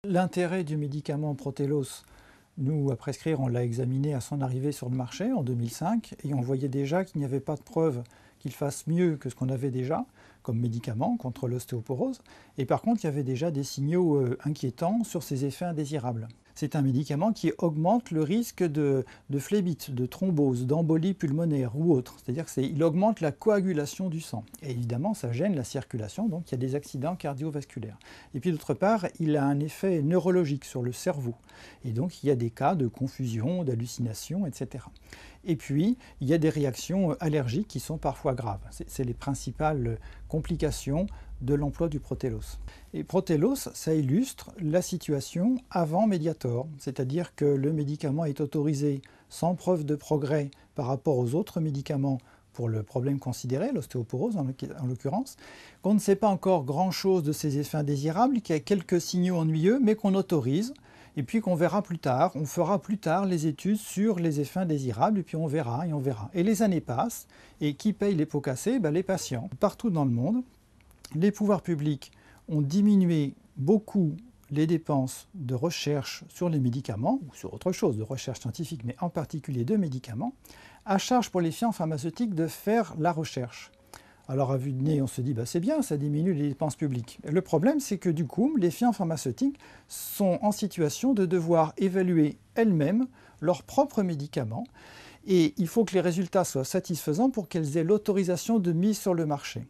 L'intérêt du médicament Protelos, nous, à prescrire, on l'a examiné à son arrivée sur le marché en 2005 et on voyait déjà qu'il n'y avait pas de preuve qu'il fasse mieux que ce qu'on avait déjà comme médicament contre l'ostéoporose. Et par contre, il y avait déjà des signaux inquiétants sur ses effets indésirables. C'est un médicament qui augmente le risque de phlébite, de thrombose, d'embolie pulmonaire ou autre. C'est-à-dire qu'il augmente la coagulation du sang. Et évidemment, ça gêne la circulation, donc il y a des accidents cardiovasculaires. Et puis d'autre part, il a un effet neurologique sur le cerveau. Et donc il y a des cas de confusion, d'hallucination, etc. Et puis, il y a des réactions allergiques qui sont parfois graves. C'est les principales complications de l'emploi du Protelos. Et Protelos, ça illustre la situation avant Mediator, c'est-à-dire que le médicament est autorisé sans preuve de progrès par rapport aux autres médicaments pour le problème considéré, l'ostéoporose en l'occurrence, qu'on ne sait pas encore grand-chose de ses effets indésirables, qu'il y a quelques signaux ennuyeux, mais qu'on autorise, et puis qu'on verra plus tard, on fera plus tard les études sur les effets indésirables, et puis on verra, et on verra. Et les années passent, et qui paye les pots cassés? Les patients. Partout dans le monde, les pouvoirs publics ont diminué beaucoup les dépenses de recherche sur les médicaments, ou sur autre chose, de recherche scientifique, mais en particulier de médicaments, à charge pour les firmes pharmaceutiques de faire la recherche. Alors à vue de nez, on se dit c'est bien, ça diminue les dépenses publiques. Et le problème, c'est que du coup, les firmes pharmaceutiques sont en situation de devoir évaluer elles-mêmes leurs propres médicaments, et il faut que les résultats soient satisfaisants pour qu'elles aient l'autorisation de mise sur le marché.